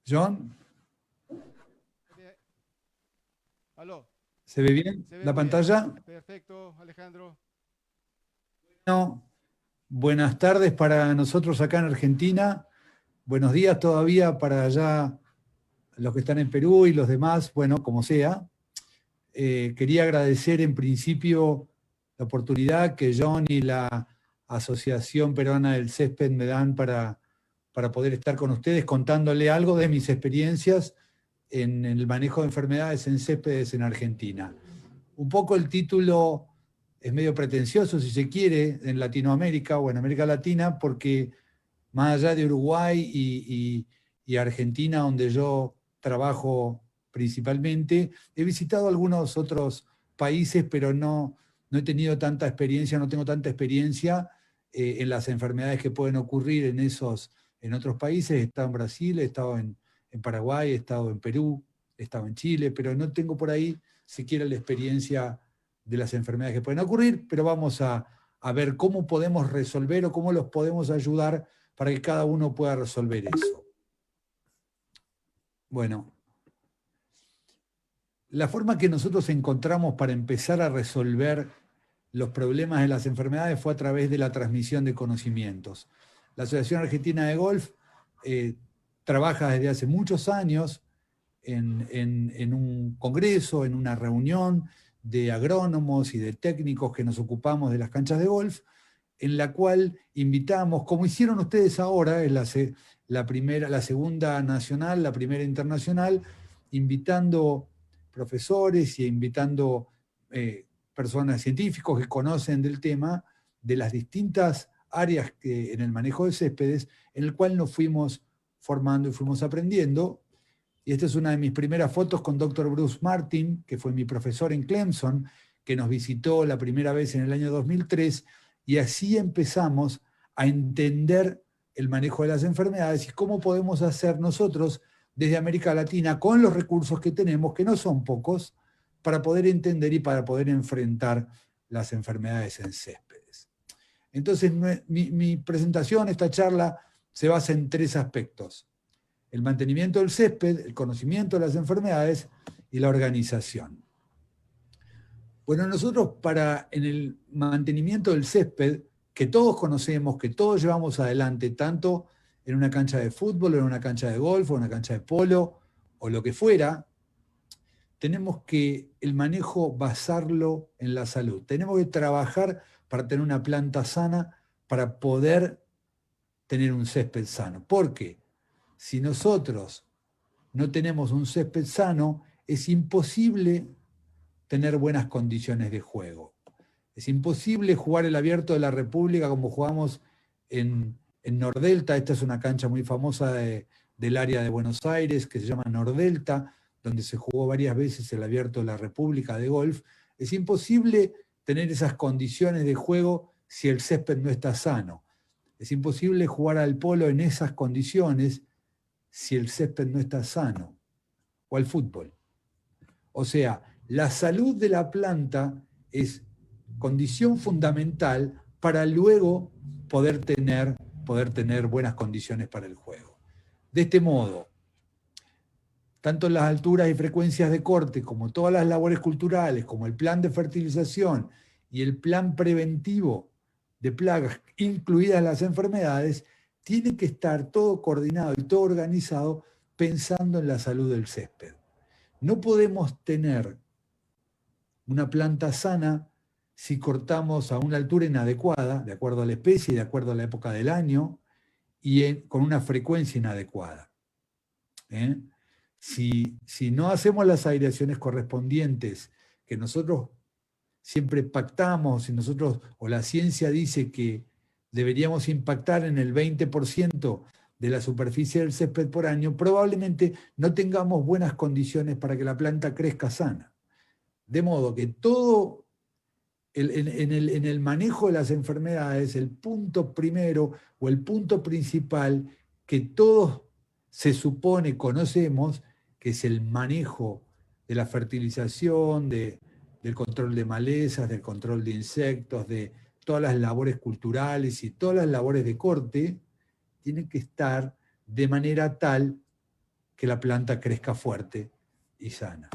John, Eh, Aló, ¿se ve bien ¿se ve la muy bien? pantalla? Perfecto, Alejandro. No. Buenas tardes para nosotros acá en Argentina. Buenos días todavía para allá los que están en Perú y los demás, bueno, como sea. Quería agradecer en principio la oportunidad que John y la Asociación Peruana del Césped me dan para poder estar con ustedes contándole algo de mis experiencias en el manejo de enfermedades en céspedes en Argentina. Un poco el título es medio pretencioso, si se quiere, en Latinoamérica o en América Latina, porque más allá de Uruguay y Argentina, donde yo trabajo principalmente, he visitado algunos otros países, pero no he tenido tanta experiencia, no tengo tanta experiencia en las enfermedades que pueden ocurrir en otros países. He estado en Brasil, he estado en Paraguay, he estado en Perú, he estado en Chile, pero no tengo por ahí siquiera la experiencia de las enfermedades que pueden ocurrir, pero vamos a ver cómo podemos resolver o cómo los podemos ayudar para que cada uno pueda resolver eso. Bueno, la forma que nosotros encontramos para empezar a resolver los problemas de las enfermedades fue a través de la transmisión de conocimientos. La Asociación Argentina de Golf eh, trabaja desde hace muchos años en un congreso, en una reunión de agrónomos y de técnicos que nos ocupamos de las canchas de golf, en la cual invitamos, como hicieron ustedes ahora, en la segunda nacional, la primera internacional, invitando profesores y invitando personas científicos que conocen del tema, de las distintas áreas en el manejo de céspedes, en el cual nos fuimos formando y fuimos aprendiendo. Y esta es una de mis primeras fotos con Dr. Bruce Martin, que fue mi profesor en Clemson, que nos visitó la primera vez en el año 2003, y así empezamos a entender el manejo de las enfermedades y cómo podemos hacer nosotros desde América Latina con los recursos que tenemos, que no son pocos, para poder entender y para poder enfrentar las enfermedades en céspedes. Entonces, mi presentación, esta charla, se basa en tres aspectos: el mantenimiento del césped, el conocimiento de las enfermedades y la organización. Bueno, nosotros en el mantenimiento del césped, que todos conocemos, que todos llevamos adelante, tanto en una cancha de fútbol, o en una cancha de golf, o en una cancha de polo, o lo que fuera, tenemos que el manejo basarlo en la salud. Tenemos que trabajar para tener una planta sana, para poder tener un césped sano. Porque si nosotros no tenemos un césped sano, es imposible tener buenas condiciones de juego. Es imposible jugar el Abierto de la República como jugamos en Nordelta. Esta es una cancha muy famosa del área de Buenos Aires que se llama Nordelta, donde se jugó varias veces el Abierto de la República de golf. Es imposible tener esas condiciones de juego si el césped no está sano. Es imposible jugar al polo en esas condiciones si el césped no está sano, o al fútbol. O sea, la salud de la planta es condición fundamental para luego poder tener buenas condiciones para el juego. De este modo, tanto las alturas y frecuencias de corte, como todas las labores culturales, como el plan de fertilización y el plan preventivo de plagas, incluidas las enfermedades, tiene que estar todo coordinado y todo organizado pensando en la salud del césped. No podemos tener una planta sana si cortamos a una altura inadecuada, de acuerdo a la especie, de acuerdo a la época del año, y con una frecuencia inadecuada. ¿Eh? Si no hacemos las aireaciones correspondientes que nosotros siempre pactamos, y nosotros, o la ciencia dice que deberíamos impactar en el 20% de la superficie del césped por año, probablemente no tengamos buenas condiciones para que la planta crezca sana. De modo que todo en el manejo de las enfermedades, el punto primero o el punto principal que todos se supone conocemos, que es el manejo de la fertilización, del control de malezas, del control de insectos, de todas las labores culturales y todas las labores de corte, tienen que estar de manera tal que la planta crezca fuerte y sana.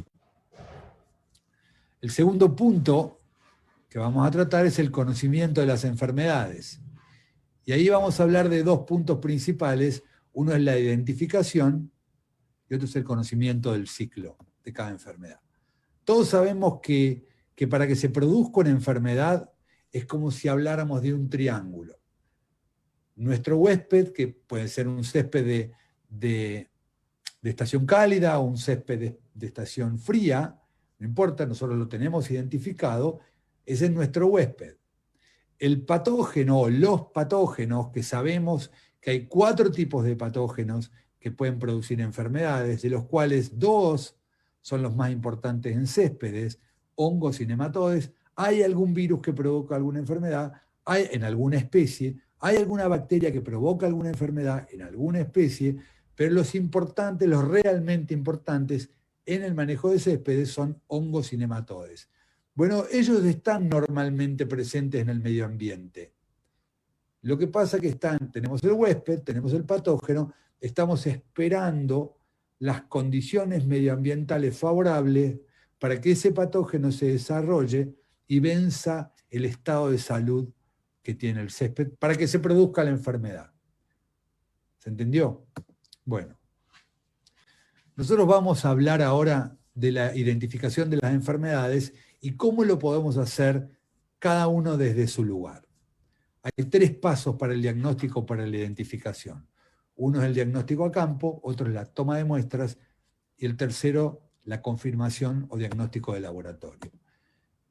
El segundo punto que vamos a tratar es el conocimiento de las enfermedades. Y ahí vamos a hablar de dos puntos principales. Uno es la identificación y otro es el conocimiento del ciclo de cada enfermedad. Todos sabemos que para que se produzca una enfermedad es como si habláramos de un triángulo. Nuestro huésped, que puede ser un césped de estación cálida o un césped de estación fría, no importa, nosotros lo tenemos identificado, ese es nuestro huésped. El patógeno o los patógenos, que sabemos que hay 4 tipos de patógenos que pueden producir enfermedades, de los cuales 2 son los más importantes en céspedes, hongos y nematodes. Hay algún virus que provoca alguna enfermedad, hay en alguna especie, hay alguna bacteria que provoca alguna enfermedad en alguna especie, pero los importantes, los realmente importantes en el manejo de céspedes son hongos y nematodes. Bueno, ellos están normalmente presentes en el medio ambiente. Lo que pasa es que tenemos el huésped, tenemos el patógeno, estamos esperando las condiciones medioambientales favorables para que ese patógeno se desarrolle y venza el estado de salud que tiene el césped, para que se produzca la enfermedad. ¿Se entendió? Bueno, nosotros vamos a hablar ahora de la identificación de las enfermedades y cómo lo podemos hacer cada uno desde su lugar. Hay 3 pasos para el diagnóstico, para la identificación. Uno es el diagnóstico a campo, otro es la toma de muestras y el tercero, la confirmación o diagnóstico de laboratorio.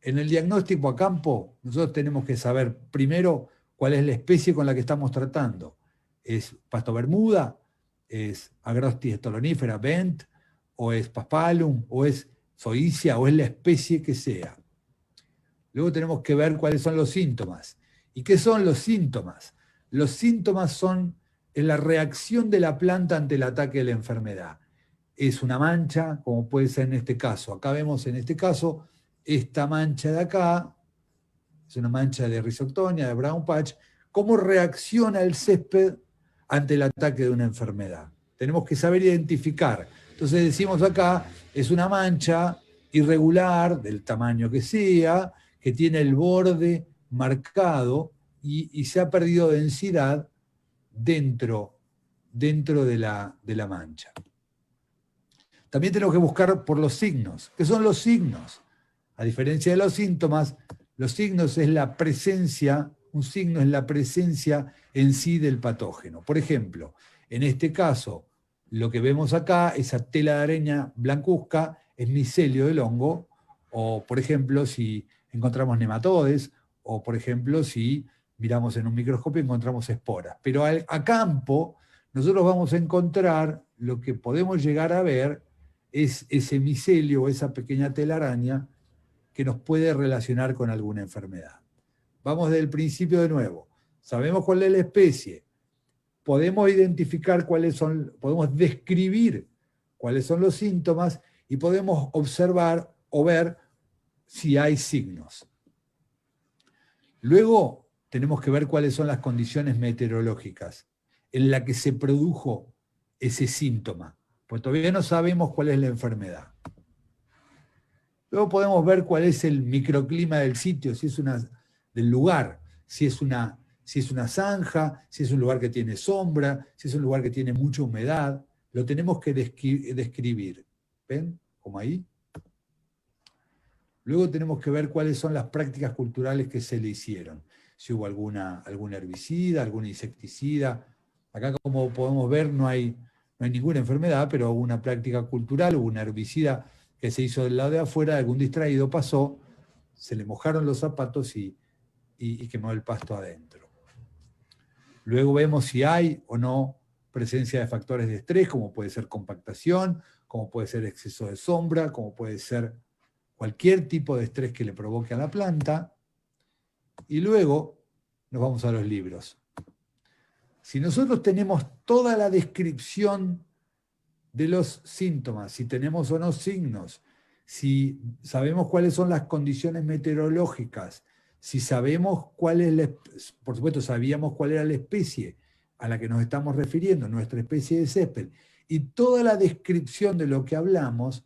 En el diagnóstico a campo, nosotros tenemos que saber primero cuál es la especie con la que estamos tratando. ¿Es pasto bermuda? ¿Es Agrostis stolonifera, Bent? ¿O es Paspalum? ¿O es Zoysia? ¿O es la especie que sea? Luego tenemos que ver cuáles son los síntomas. ¿Y qué son los síntomas? Los síntomas son la reacción de la planta ante el ataque de la enfermedad. Es una mancha, como puede ser en este caso. Acá vemos en este caso esta mancha de acá, es una mancha de Rhizoctonia, de brown patch. ¿Cómo reacciona el césped ante el ataque de una enfermedad? Tenemos que saber identificar. Entonces decimos acá, es una mancha irregular, del tamaño que sea, que tiene el borde marcado y se ha perdido densidad dentro de la mancha. También tenemos que buscar por los signos. ¿Qué son los signos? A diferencia de los síntomas, los signos es la presencia, un signo es la presencia en sí del patógeno. Por ejemplo, en este caso, lo que vemos acá, esa tela de araña blancuzca, es micelio del hongo, o por ejemplo, si encontramos nematodes, o por ejemplo, si miramos en un microscopio encontramos esporas. Pero a campo, nosotros vamos a encontrar, lo que podemos llegar a ver, es ese micelio o esa pequeña telaraña que nos puede relacionar con alguna enfermedad. Vamos desde el principio de nuevo. Sabemos cuál es la especie. Podemos identificar podemos describir cuáles son los síntomas y podemos observar o ver si hay signos. Luego tenemos que ver cuáles son las condiciones meteorológicas en las que se produjo ese síntoma, pues todavía no sabemos cuál es la enfermedad. Luego podemos ver cuál es el microclima del sitio, si es del lugar, si es una zanja, si es un lugar que tiene sombra, si es un lugar que tiene mucha humedad. Lo tenemos que describir. ¿Ven? Como ahí. Luego tenemos que ver cuáles son las prácticas culturales que se le hicieron. Si hubo algún herbicida, algún insecticida. Acá, como podemos ver, no hay ninguna enfermedad, pero hubo una práctica cultural, hubo un herbicida que se hizo del lado de afuera, algún distraído pasó, se le mojaron los zapatos y quemó el pasto adentro. Luego vemos si hay o no presencia de factores de estrés, como puede ser compactación, como puede ser exceso de sombra, como puede ser cualquier tipo de estrés que le provoque a la planta. Y luego nos vamos a los libros. Si nosotros tenemos toda la descripción de los síntomas, si tenemos o no signos, si sabemos cuáles son las condiciones meteorológicas, si sabemos por supuesto sabíamos cuál era la especie a la que nos estamos refiriendo, nuestra especie de césped, Y toda la descripción de lo que hablamos,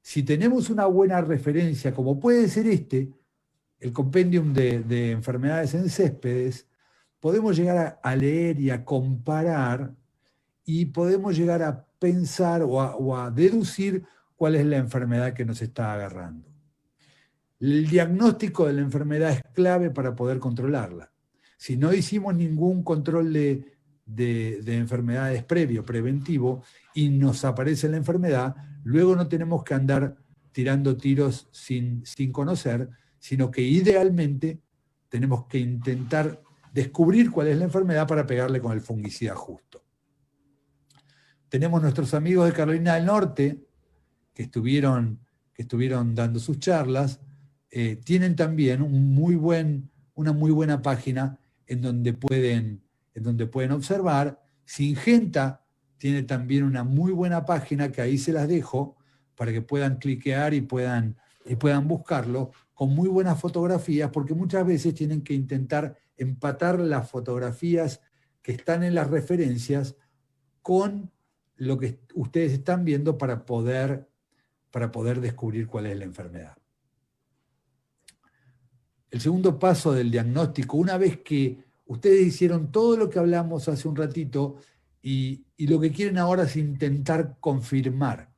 si tenemos una buena referencia, como puede ser el compendium de enfermedades en céspedes, podemos llegar a leer y a comparar y podemos llegar a pensar o a deducir cuál es la enfermedad que nos está agarrando. El diagnóstico de la enfermedad es clave para poder controlarla. Si no hicimos ningún control de enfermedades previo, preventivo, y nos aparece la enfermedad, luego no tenemos que andar tirando tiros sin conocer, sino que idealmente tenemos que intentar descubrir cuál es la enfermedad para pegarle con el fungicida justo. Tenemos nuestros amigos de Carolina del Norte que estuvieron dando sus charlas, tienen también una muy buena página en donde pueden observar. Singenta tiene también una muy buena página que ahí se las dejo para que puedan cliquear y puedan buscarlo, con muy buenas fotografías, porque muchas veces tienen que intentar empatar las fotografías que están en las referencias con lo que ustedes están viendo para poder descubrir cuál es la enfermedad. El segundo paso del diagnóstico, una vez que ustedes hicieron todo lo que hablamos hace un ratito y lo que quieren ahora es intentar confirmar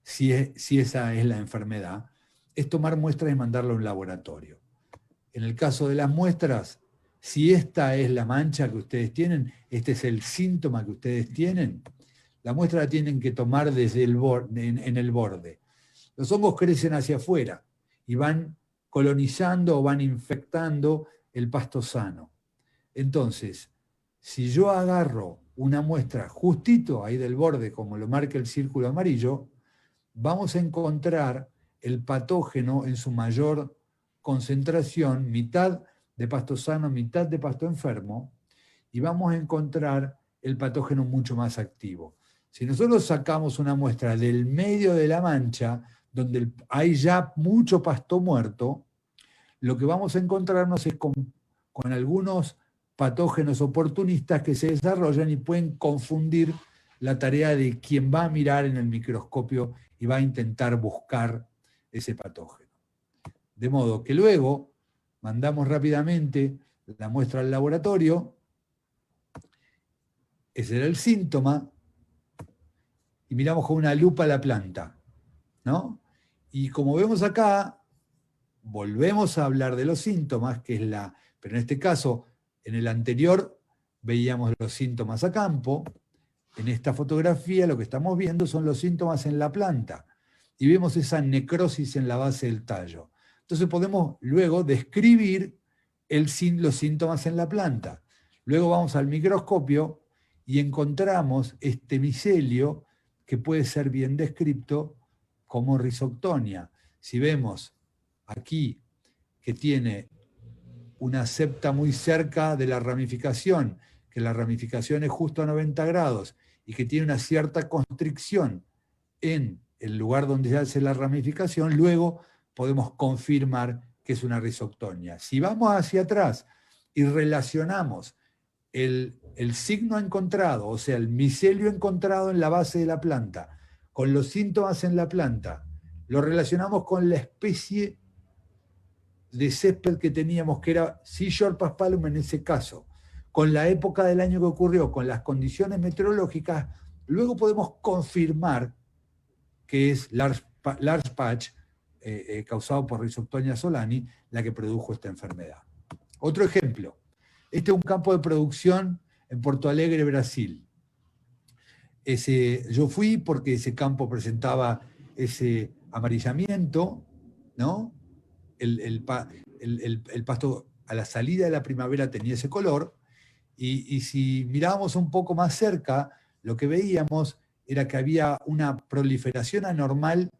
si esa es la enfermedad, es tomar muestras y mandarlo a un laboratorio. En el caso de las muestras, si esta es la mancha que ustedes tienen, este es el síntoma que ustedes tienen, la muestra la tienen que tomar desde en el borde. Los hongos crecen hacia afuera y van colonizando o van infectando el pasto sano. Entonces, si yo agarro una muestra justito ahí del borde, como lo marca el círculo amarillo, vamos a encontrar el patógeno en su mayor concentración, mitad de pasto sano, mitad de pasto enfermo, y vamos a encontrar el patógeno mucho más activo. Si nosotros sacamos una muestra del medio de la mancha, donde hay ya mucho pasto muerto, lo que vamos a encontrarnos es con algunos patógenos oportunistas que se desarrollan y pueden confundir la tarea de quien va a mirar en el microscopio y va a intentar buscar ese patógeno. De modo que luego mandamos rápidamente la muestra al laboratorio, ese era el síntoma, y miramos con una lupa la planta, ¿no? Y como vemos acá, volvemos a hablar de los síntomas, que es pero en este caso, en el anterior veíamos los síntomas a campo, en esta fotografía lo que estamos viendo son los síntomas en la planta, y vemos esa necrosis en la base del tallo. Entonces podemos luego describir los síntomas en la planta. Luego vamos al microscopio y encontramos este micelio que puede ser bien descrito como Rhizoctonia. Si vemos aquí que tiene una septa muy cerca de la ramificación, que la ramificación es justo a 90 grados y que tiene una cierta constricción en el lugar donde se hace la ramificación, luego podemos confirmar que es una Rhizoctonia. Si vamos hacia atrás y relacionamos el signo encontrado, o sea, el micelio encontrado en la base de la planta, con los síntomas en la planta, lo relacionamos con la especie de césped que teníamos, que era Seashore paspalum en ese caso, con la época del año que ocurrió, con las condiciones meteorológicas, luego podemos confirmar que es large patch, causado por Rhizoctonia solani, la que produjo esta enfermedad. Otro ejemplo, este es un campo de producción en Porto Alegre, Brasil. Yo fui porque ese campo presentaba ese amarillamiento, ¿no? El pasto a la salida de la primavera tenía ese color, y si mirábamos un poco más cerca, lo que veíamos era que había una proliferación anormal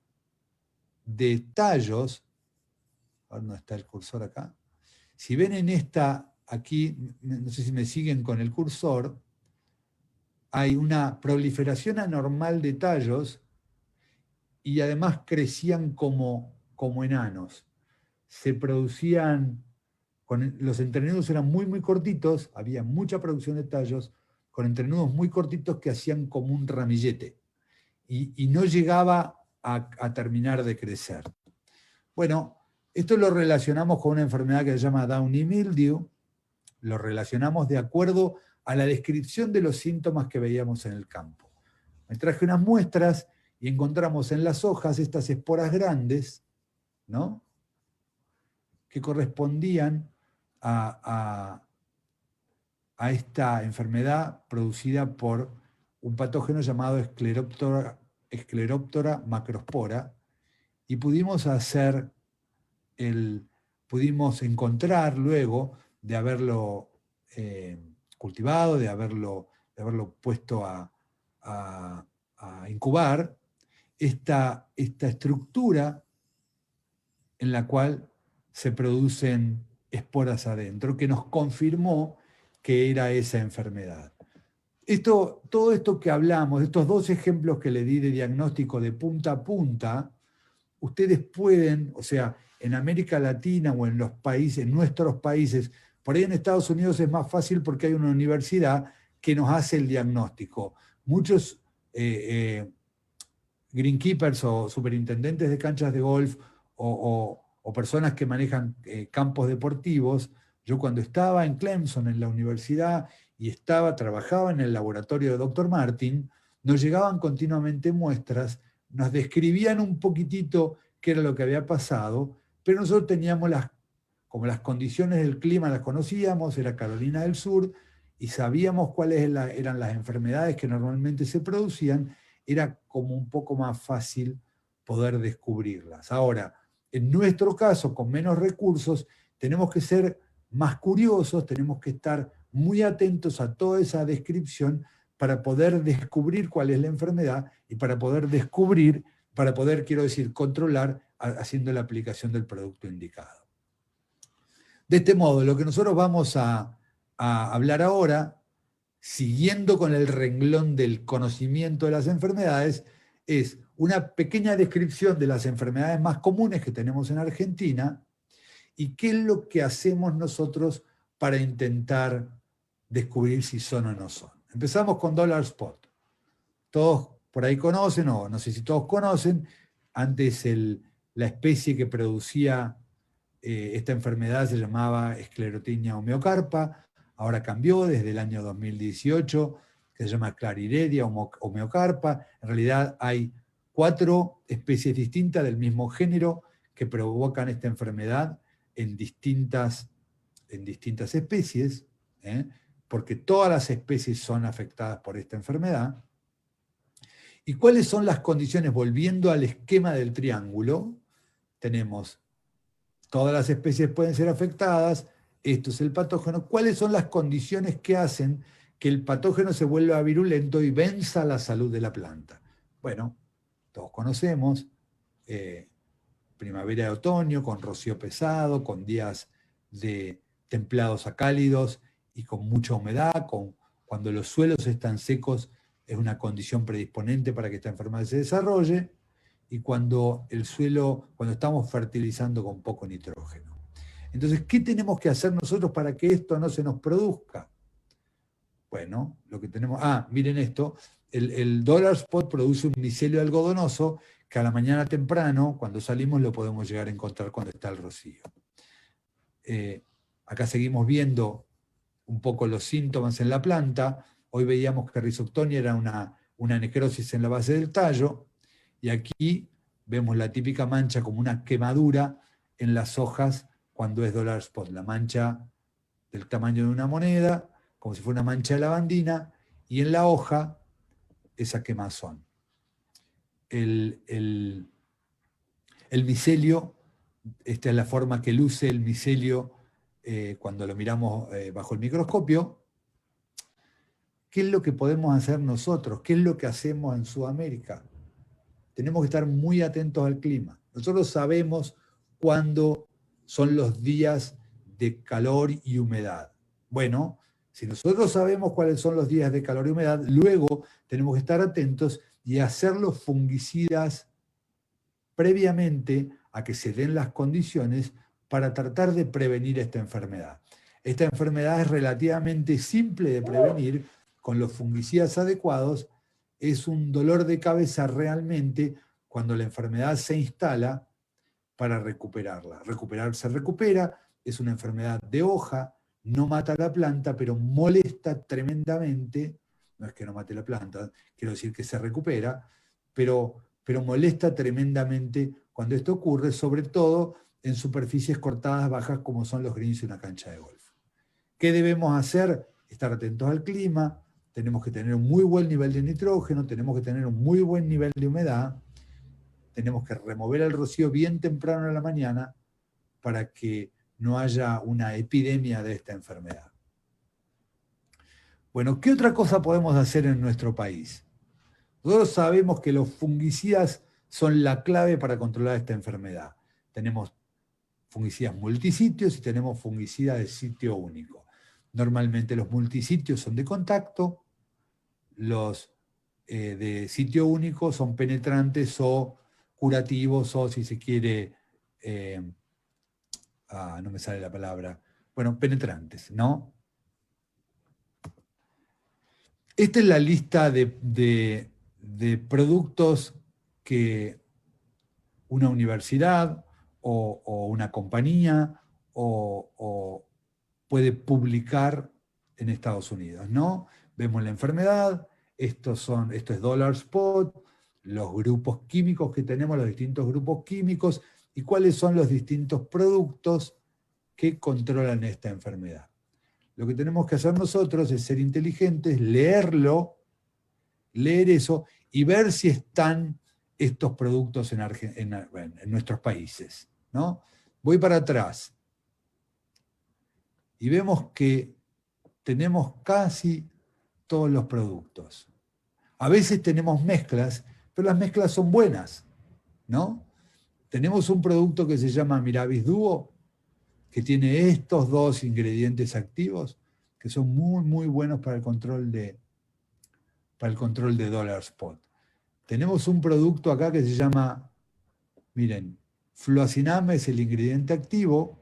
de tallos. A ver, ¿dónde está el cursor acá? Si ven en esta, aquí, no sé si me siguen con el cursor, hay una proliferación anormal de tallos y además crecían como enanos. Se producían, los entrenudos eran muy, muy cortitos, había mucha producción de tallos, con entrenudos muy cortitos que hacían como un ramillete. y no llegaba a terminar de crecer. Bueno, esto lo relacionamos con una enfermedad que se llama Downy Mildew, lo relacionamos de acuerdo a la descripción de los síntomas que veíamos en el campo. Me traje unas muestras y encontramos en las hojas estas esporas grandes, ¿no?, que correspondían a esta enfermedad producida por un patógeno llamado Scleroptora macrospora, y pudimos encontrar luego de haberlo cultivado, de haberlo puesto a incubar, esta estructura en la cual se producen esporas adentro, que nos confirmó que era esa enfermedad. Todo esto que hablamos, estos dos ejemplos que le di de diagnóstico de punta a punta, ustedes pueden, o sea, en América Latina o en los países, en nuestros países, por ahí en Estados Unidos es más fácil porque hay una universidad que nos hace el diagnóstico. Muchos greenkeepers o superintendentes de canchas de golf o personas que manejan campos deportivos, yo cuando estaba en Clemson, en la universidad, y trabajaba en el laboratorio de Dr. Martin, nos llegaban continuamente muestras, nos describían un poquitito qué era lo que había pasado, pero nosotros teníamos como las condiciones del clima las conocíamos, era Carolina del Sur, y sabíamos cuáles eran las enfermedades que normalmente se producían, era como un poco más fácil poder descubrirlas. Ahora, en nuestro caso, con menos recursos, tenemos que ser más curiosos, tenemos que estar muy atentos a toda esa descripción para poder descubrir cuál es la enfermedad y para poder controlar haciendo la aplicación del producto indicado. De este modo, lo que nosotros vamos a hablar ahora, siguiendo con el renglón del conocimiento de las enfermedades, es una pequeña descripción de las enfermedades más comunes que tenemos en Argentina y qué es lo que hacemos nosotros para intentar descubrir si son o no son. Empezamos con Dollar Spot. Todos por ahí conocen, o no sé si todos conocen, antes la especie que producía esta enfermedad se llamaba Sclerotinia homeocarpa, ahora cambió desde el año 2018, que se llama Clariredia homeocarpa. En realidad hay 4 especies distintas del mismo género que provocan esta enfermedad en distintas especies, porque todas las especies son afectadas por esta enfermedad. ¿Y cuáles son las condiciones? Volviendo al esquema del triángulo, tenemos todas las especies pueden ser afectadas, esto es el patógeno. ¿Cuáles son las condiciones que hacen que el patógeno se vuelva virulento y venza la salud de la planta? Bueno, todos conocemos primavera y otoño, con rocío pesado, con días de templados a cálidos y con mucha humedad, cuando los suelos están secos es una condición predisponente para que esta enfermedad se desarrolle, y cuando estamos fertilizando con poco nitrógeno. Entonces, ¿qué tenemos que hacer nosotros para que esto no se nos produzca? Bueno, lo que tenemos... miren esto, el Dollar Spot produce un micelio algodonoso que a la mañana temprano, cuando salimos, lo podemos llegar a encontrar cuando está el rocío. Acá seguimos viendo un poco los síntomas en la planta. Hoy veíamos que Rhizoctonia era una necrosis en la base del tallo, y aquí vemos la típica mancha como una quemadura en las hojas cuando es Dollar Spot, la mancha del tamaño de una moneda, como si fuera una mancha de lavandina, y en la hoja esa quemazón. El micelio, esta es la forma que luce el micelio cuando lo miramos bajo el microscopio. ¿Qué es lo que podemos hacer nosotros? ¿Qué es lo que hacemos en Sudamérica? Tenemos que estar muy atentos al clima. Nosotros sabemos cuándo son los días de calor y humedad. Bueno, si nosotros sabemos cuáles son los días de calor y humedad, luego tenemos que estar atentos y hacer los fungicidas previamente a que se den las condiciones para tratar de prevenir esta enfermedad. Esta enfermedad es relativamente simple de prevenir con los fungicidas adecuados, es un dolor de cabeza realmente cuando la enfermedad se instala para recuperarla. Se recupera, es una enfermedad de hoja, no mata la planta, pero molesta tremendamente, no es que no mate la planta, quiero decir que se recupera, pero molesta tremendamente cuando esto ocurre, sobre todo en superficies cortadas bajas como son los greens y una cancha de golf. ¿Qué debemos hacer? Estar atentos al clima, tenemos que tener un muy buen nivel de nitrógeno, tenemos que tener un muy buen nivel de humedad, tenemos que remover el rocío bien temprano en la mañana para que no haya una epidemia de esta enfermedad. Bueno, ¿qué otra cosa podemos hacer en nuestro país? Nosotros sabemos que los fungicidas son la clave para controlar esta enfermedad. Tenemos fungicidas multisitios y tenemos fungicidas de sitio único. Normalmente los multisitios son de contacto, los de sitio único son penetrantes o curativos o, si se quiere, no me sale la palabra, bueno, penetrantes, ¿no? Esta es la lista de productos que una universidad o una compañía o puede publicar en Estados Unidos, ¿no? Vemos la enfermedad, esto es Dollar Spot, los grupos químicos que tenemos, los distintos grupos químicos y cuáles son los distintos productos que controlan esta enfermedad. Lo que tenemos que hacer nosotros es ser inteligentes, leer eso y ver si están estos productos en nuestros países, ¿no? Voy para atrás y vemos que tenemos casi todos los productos. A veces tenemos mezclas, pero las mezclas son buenas, ¿no? Tenemos un producto que se llama Miravis Duo, que tiene estos dos ingredientes activos, que son muy, muy buenos para el control de Dollar Spot. Tenemos un producto acá que se llama, miren, fluaciname es el ingrediente activo,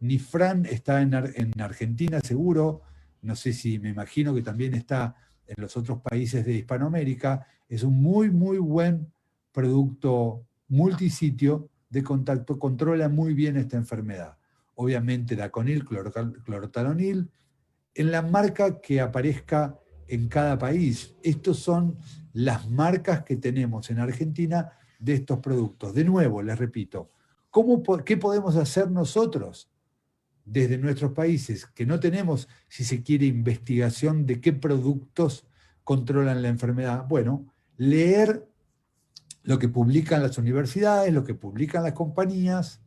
Nifran está en Argentina seguro, no sé si me imagino que también está en los otros países de Hispanoamérica, es un muy, muy buen producto multisitio de contacto, controla muy bien esta enfermedad. Obviamente Daconil, clortalonil, en la marca que aparezca en cada país. Estas son las marcas que tenemos en Argentina de estos productos. De nuevo, les repito, ¿qué podemos hacer nosotros desde nuestros países que no tenemos, si se quiere, investigación de qué productos controlan la enfermedad? Bueno, leer lo que publican las universidades, lo que publican las compañías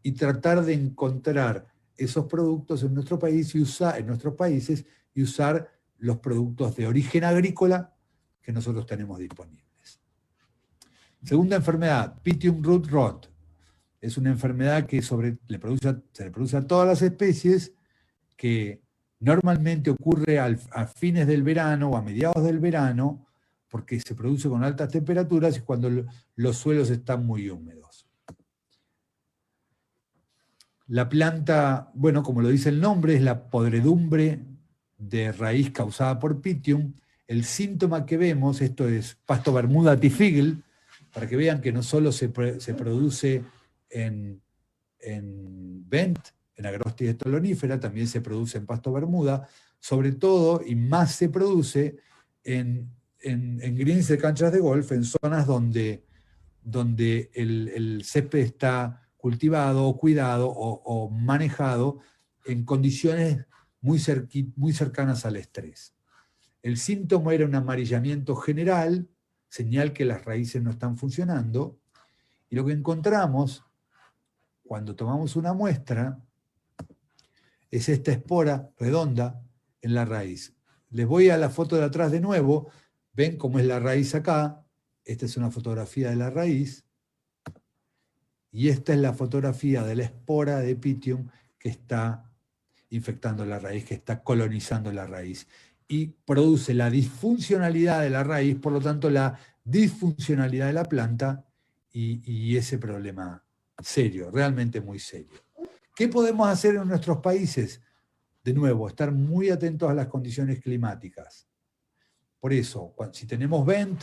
y tratar de encontrar esos productos en nuestro país en nuestros países y usar los productos de origen agrícola que nosotros tenemos disponibles. Segunda enfermedad, Pythium root rot. Es una enfermedad que se le produce a todas las especies, que normalmente ocurre a fines del verano o a mediados del verano, porque se produce con altas temperaturas y cuando los suelos están muy húmedos. La planta, bueno, como lo dice el nombre, es la podredumbre de raíz causada por Pythium. El síntoma que vemos, esto es pasto bermuda tifigel, para que vean que no solo se produce en Bent, en Agrostis estolonífera, también se produce en pasto bermuda, sobre todo y más se produce en greens de canchas de golf, en zonas donde el césped está cultivado o cuidado o manejado en condiciones muy cercanas al estrés. El síntoma era un amarillamiento general, señal que las raíces no están funcionando, y lo que encontramos cuando tomamos una muestra es esta espora redonda en la raíz. Les voy a la foto de atrás de nuevo, ven cómo es la raíz acá, esta es una fotografía de la raíz, y esta es la fotografía de la espora de Pythium que está infectando la raíz, que está colonizando la raíz, y produce la disfuncionalidad de la raíz, por lo tanto la disfuncionalidad de la planta y ese problema serio, realmente muy serio. ¿Qué podemos hacer en nuestros países? De nuevo, estar muy atentos a las condiciones climáticas. Por eso, si tenemos vent,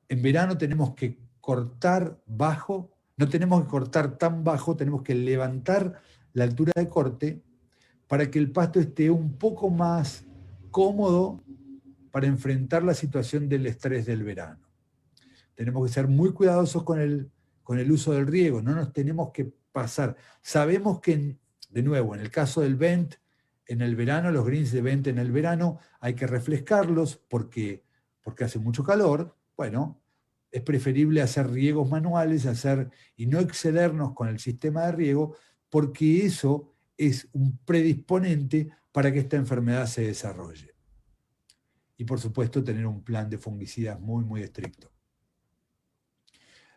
en verano tenemos que cortar bajo, no tenemos que cortar tan bajo, tenemos que levantar la altura de corte para que el pasto esté un poco más cómodo para enfrentar la situación del estrés del verano. Tenemos que ser muy cuidadosos con el uso del riego, no nos tenemos que pasar. Sabemos que, de nuevo, en el caso del vent, en el verano, los greens de vent en el verano, hay que refrescarlos porque hace mucho calor. Bueno, es preferible hacer riegos manuales y no excedernos con el sistema de riego, porque eso es un predisponente para que esta enfermedad se desarrolle. Y por supuesto, tener un plan de fungicidas muy, muy estricto.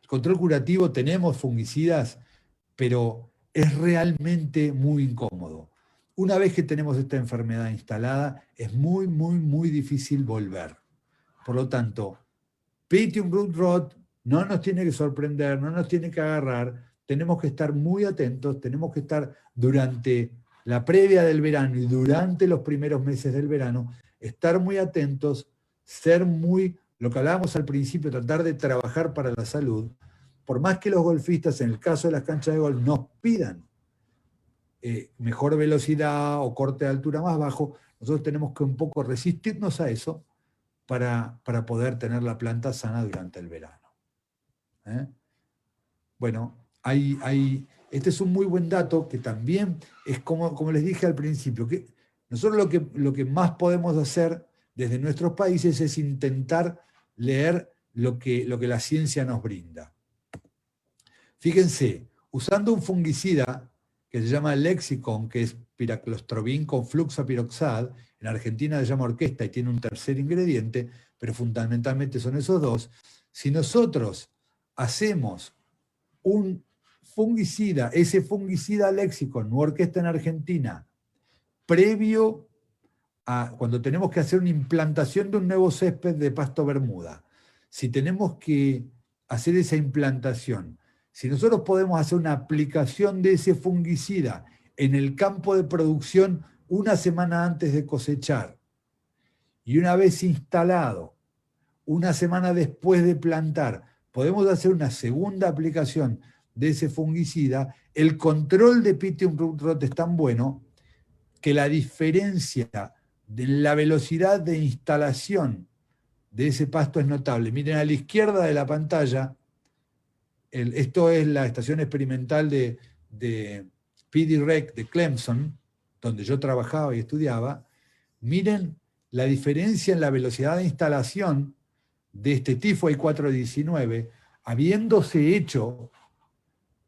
El control curativo, tenemos fungicidas, pero es realmente muy incómodo. Una vez que tenemos esta enfermedad instalada, es muy, muy, muy difícil volver. Por lo tanto, Pythium root rot no nos tiene que sorprender, no nos tiene que agarrar, tenemos que estar muy atentos, tenemos que estar durante la previa del verano y durante los primeros meses del verano, estar muy atentos, ser muy, lo que hablábamos al principio, tratar de trabajar para la salud, por más que los golfistas, en el caso de las canchas de golf, nos pidan mejor velocidad o corte de altura más bajo, nosotros tenemos que un poco resistirnos a eso para poder tener la planta sana durante el verano. Bueno, este es un muy buen dato que también es como les dije al principio, que nosotros lo que más podemos hacer desde nuestros países es intentar leer lo que la ciencia nos brinda. Fíjense, usando un fungicida que se llama Lexicon, que es piraclostrobin con fluxapiroxad, en Argentina se llama orquesta y tiene un tercer ingrediente, pero fundamentalmente son esos dos. Si nosotros hacemos un fungicida, ese fungicida Lexicon, o orquesta en Argentina, previo a cuando tenemos que hacer una implantación de un nuevo césped de pasto bermuda, si tenemos que hacer esa implantación, si nosotros podemos hacer una aplicación de ese fungicida en el campo de producción una semana antes de cosechar, y una vez instalado, una semana después de plantar, podemos hacer una segunda aplicación de ese fungicida, el control de Pythium root rot es tan bueno que la diferencia de la velocidad de instalación de ese pasto es notable. Miren a la izquierda de la pantalla, esto es la estación experimental de PDREC de Clemson, donde yo trabajaba y estudiaba. Miren la diferencia en la velocidad de instalación de este Tifo 419, habiéndose hecho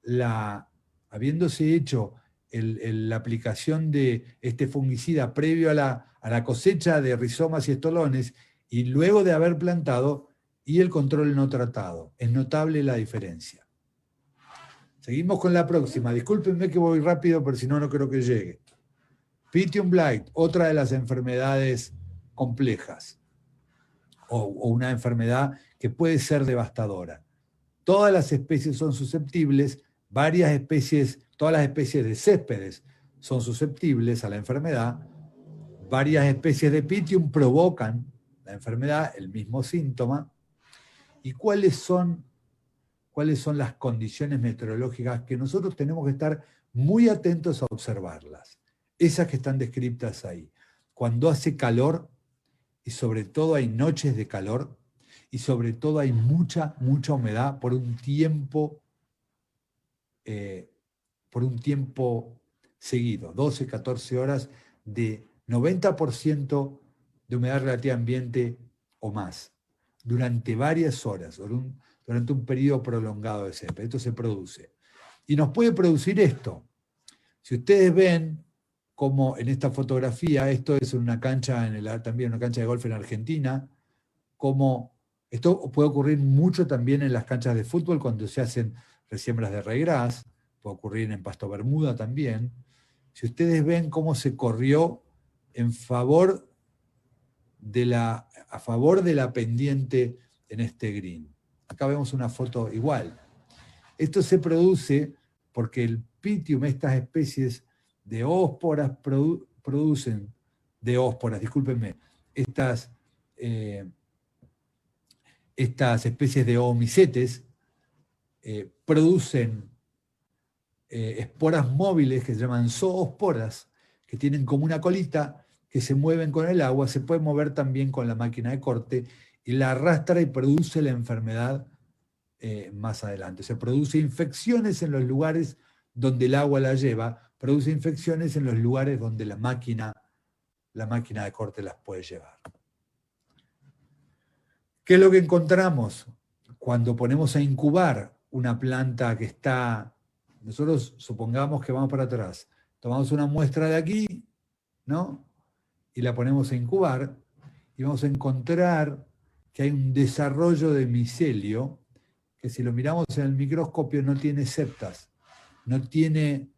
la aplicación de este fungicida previo a la cosecha de rizomas y estolones y luego de haber plantado, y el control no tratado. Es notable la diferencia. Seguimos con la próxima. Discúlpenme que voy rápido, pero si no, no creo que llegue. Pythium blight, otra de las enfermedades complejas, o una enfermedad que puede ser devastadora. Todas las especies son susceptibles, todas las especies de céspedes son susceptibles a la enfermedad, varias especies de Pythium provocan la enfermedad, el mismo síntoma. ¿Y cuáles son las condiciones meteorológicas que nosotros tenemos que estar muy atentos a observarlas? Esas que están descritas ahí. Cuando hace calor, y sobre todo hay noches de calor, y sobre todo hay mucha, mucha humedad por un tiempo seguido, 12, 14 horas de 90% de humedad relativa ambiente o más, durante varias horas, durante un periodo prolongado de césped. Esto se produce. Y nos puede producir esto. Si ustedes ven como en esta fotografía, esto es una cancha, también una cancha de golf en Argentina, como esto puede ocurrir mucho también en las canchas de fútbol cuando se hacen resiembras de ryegrass, puede ocurrir en pasto bermuda también. Si ustedes ven cómo se corrió a favor de la pendiente en este green. Acá vemos una foto igual. Esto se produce porque el Pythium, estas especies de ósporas, discúlpenme, estas estas especies de oomicetes producen esporas móviles que se llaman zoosporas, que tienen como una colita, que se mueven con el agua, se puede mover también con la máquina de corte, y la arrastra y produce la enfermedad más adelante. Se produce infecciones en los lugares donde el agua la lleva, produce infecciones en los lugares donde la máquina de corte las puede llevar. ¿Qué es lo que encontramos cuando ponemos a incubar una planta que está... Nosotros supongamos que vamos para atrás, tomamos una muestra de aquí, ¿no? Y la ponemos a incubar, y vamos a encontrar que hay un desarrollo de micelio, que si lo miramos en el microscopio no tiene septas, no tiene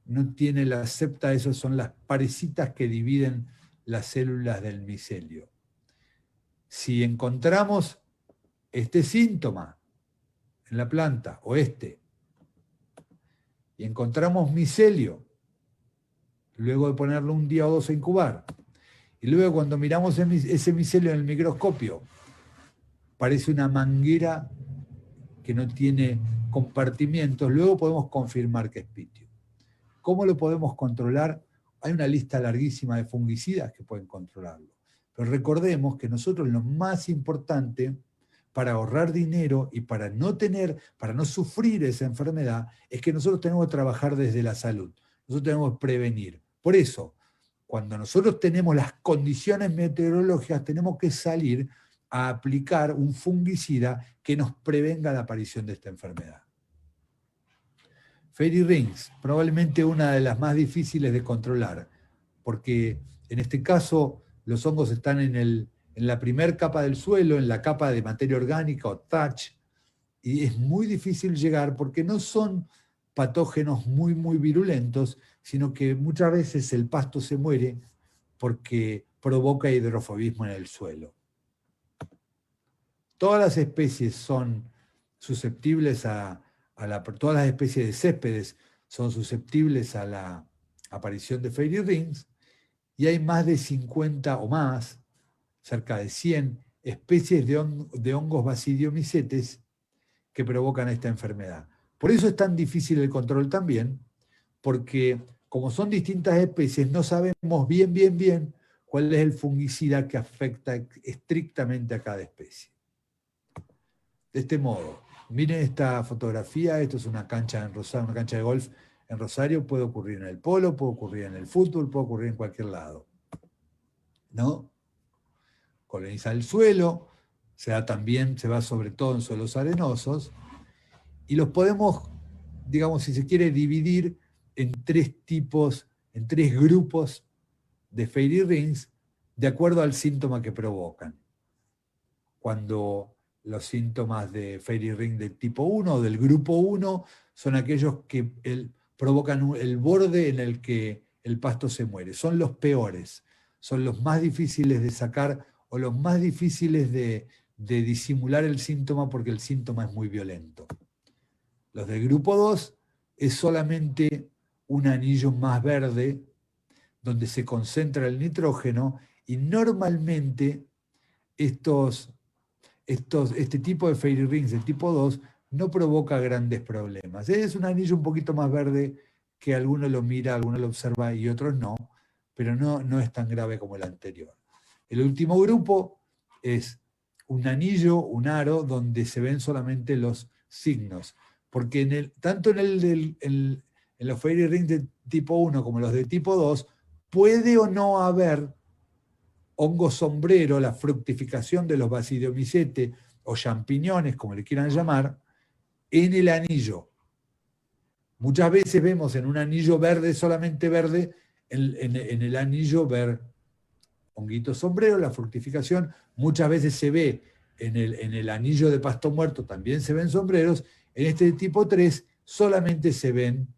las septas, esas son las parecitas que dividen las células del micelio. Si encontramos este síntoma en la planta, o y encontramos micelio, luego de ponerlo un día o dos a incubar, y luego cuando miramos ese micelio en el microscopio, parece una manguera que no tiene compartimientos, luego podemos confirmar que es pitio. ¿Cómo lo podemos controlar? Hay una lista larguísima de fungicidas que pueden controlarlo. Pero recordemos que nosotros lo más importante para ahorrar dinero y para no sufrir esa enfermedad, es que nosotros tenemos que trabajar desde la salud. Nosotros tenemos que prevenir. Por eso, cuando nosotros tenemos las condiciones meteorológicas, tenemos que salir a aplicar un fungicida que nos prevenga la aparición de esta enfermedad. Fairy Rings, probablemente una de las más difíciles de controlar, porque en este caso los hongos están en la primera capa del suelo, en la capa de materia orgánica o thatch, y es muy difícil llegar porque no son patógenos muy, muy virulentos, sino que muchas veces el pasto se muere porque provoca hidrofobismo en el suelo. Todas las especies son susceptibles todas las especies de céspedes son susceptibles a la aparición de Fairy Rings, y hay más de 50 o más, cerca de 100 especies de hongos basidiomicetes que provocan esta enfermedad. Por eso es tan difícil el control también, porque como son distintas especies, no sabemos bien cuál es el fungicida que afecta estrictamente a cada especie. De este modo, miren esta fotografía, esto es una cancha en Rosario, una cancha de golf en Rosario, puede ocurrir en el polo, puede ocurrir en el fútbol, puede ocurrir en cualquier lado, ¿no? Coloniza el suelo, se va sobre todo en suelos arenosos, y los podemos, digamos, si se quiere, dividir en tres grupos de Fairy Rings, de acuerdo al síntoma que provocan. Cuando los síntomas de Fairy Ring del tipo 1 o del grupo 1 son aquellos que provocan el borde en el que el pasto se muere. Son los peores, son los más difíciles de sacar o los más difíciles de disimular el síntoma porque el síntoma es muy violento. Los del grupo 2 es solamente un anillo más verde donde se concentra el nitrógeno, y normalmente este tipo de Fairy Rings de tipo 2 no provoca grandes problemas. Es un anillo un poquito más verde que alguno lo mira, alguno lo observa y otros no, pero no es tan grave como el anterior. El último grupo es un anillo, un aro, donde se ven solamente los signos, porque tanto en los Fairy Rings de tipo 1 como los de tipo 2, puede o no haber hongo sombrero, la fructificación de los basidiomicetes o champiñones, como le quieran llamar, en el anillo. Muchas veces vemos en un anillo verde, solamente verde, en el anillo ver honguito sombrero, la fructificación. Muchas veces se ve en el anillo de pasto muerto, también se ven sombreros. En este tipo 3 solamente se ven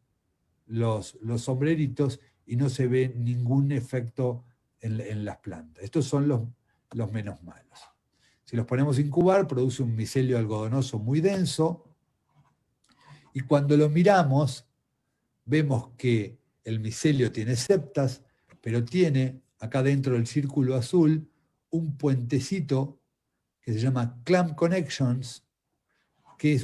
los sombreritos y no se ve ningún efecto en las plantas. Estos son los menos malos. Si los ponemos a incubar, produce un micelio algodonoso muy denso, y cuando lo miramos, vemos que el micelio tiene septas, pero tiene, acá dentro del círculo azul, un puentecito que se llama clamp connections,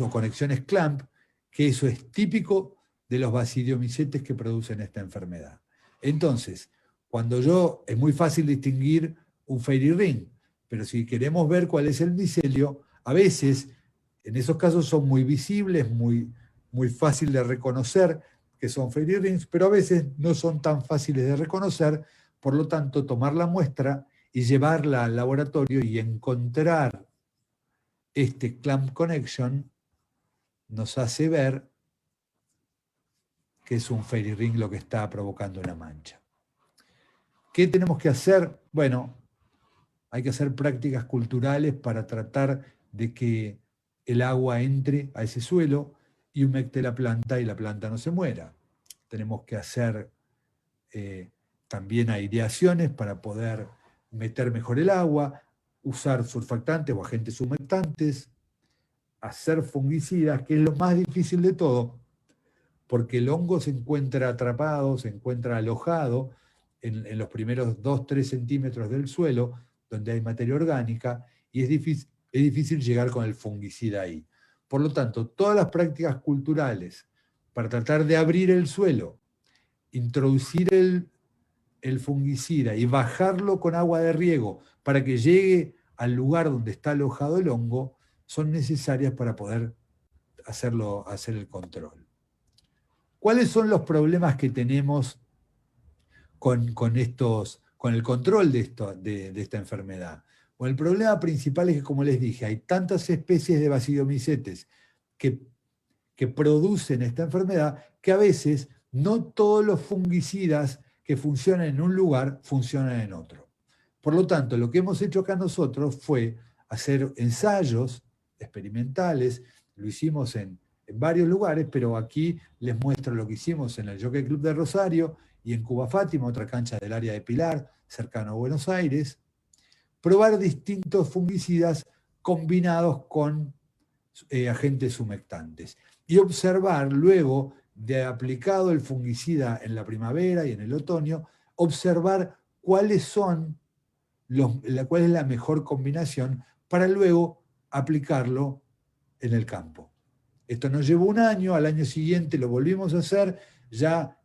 o conexiones clamp, que eso es típico de los basidiomycetes que producen esta enfermedad. Entonces, es muy fácil distinguir un fairy ring, pero si queremos ver cuál es el micelio, a veces, en esos casos son muy visibles, muy fácil de reconocer que son fairy rings, pero a veces no son tan fáciles de reconocer, por lo tanto, tomar la muestra y llevarla al laboratorio y encontrar este clamp connection nos hace ver que es un fairy ring lo que está provocando una mancha. ¿Qué tenemos que hacer? Bueno, hay que hacer prácticas culturales para tratar de que el agua entre a ese suelo y humecte la planta y la planta no se muera. Tenemos que hacer también aireaciones para poder meter mejor el agua, usar surfactantes o agentes humectantes, hacer fungicidas, que es lo más difícil de todo, porque el hongo se encuentra atrapado, se encuentra alojado en los primeros 2-3 centímetros del suelo, donde hay materia orgánica, y es difícil llegar con el fungicida ahí. Por lo tanto, todas las prácticas culturales para tratar de abrir el suelo, introducir el fungicida y bajarlo con agua de riego para que llegue al lugar donde está alojado el hongo, son necesarias para poder hacer el control. ¿Cuáles son los problemas que tenemos con el control de esta enfermedad? Bueno, el problema principal es que, como les dije, hay tantas especies de basidiomycetes que producen esta enfermedad que a veces no todos los fungicidas que funcionan en un lugar funcionan en otro. Por lo tanto, lo que hemos hecho acá nosotros fue hacer ensayos experimentales, lo hicimos en varios lugares, pero aquí les muestro lo que hicimos en el Jockey Club de Rosario y en Cuba Fátima, otra cancha del área de Pilar, cercano a Buenos Aires, probar distintos fungicidas combinados con agentes humectantes y observar luego de aplicado el fungicida en la primavera y en el otoño, observar cuál es la mejor combinación para luego aplicarlo en el campo. Esto nos llevó un año, al año siguiente lo volvimos a hacer, ya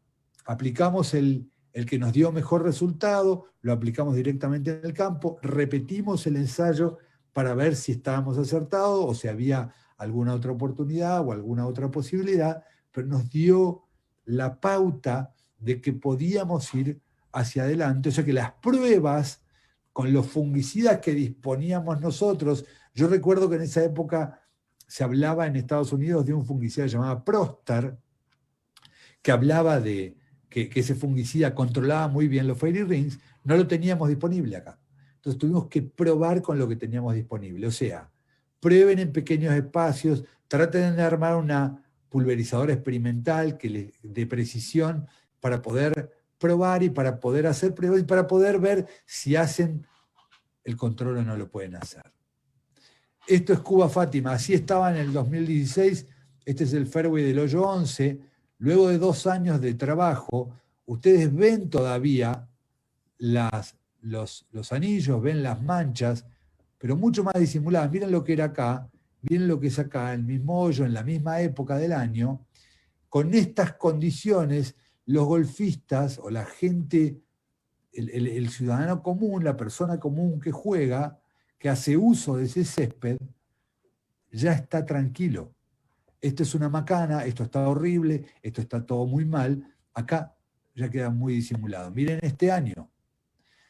aplicamos el que nos dio mejor resultado, lo aplicamos directamente en el campo, repetimos el ensayo para ver si estábamos acertados o si había alguna otra oportunidad o alguna otra posibilidad, pero nos dio la pauta de que podíamos ir hacia adelante, o sea que las pruebas con los fungicidas que disponíamos nosotros, yo recuerdo que en esa época se hablaba en Estados Unidos de un fungicida llamado Prostar, que hablaba de que ese fungicida controlaba muy bien los fairy rings, no lo teníamos disponible acá. Entonces tuvimos que probar con lo que teníamos disponible. O sea, prueben en pequeños espacios, traten de armar una pulverizadora experimental de precisión para poder probar y para poder hacer pruebas y para poder ver si hacen el control o no lo pueden hacer. Esto es Cuba Fátima, así estaba en el 2016, este es el fairway del hoyo 11, luego de 2 años de trabajo, ustedes ven todavía los anillos, ven las manchas, pero mucho más disimuladas. Miren lo que era acá, miren lo que es acá, el mismo hoyo, en la misma época del año. Con estas condiciones, los golfistas o la gente, el ciudadano común, la persona común que juega, que hace uso de ese césped, ya está tranquilo. Esto es una macana, esto está horrible, esto está todo muy mal. Acá ya queda muy disimulado. Miren este año.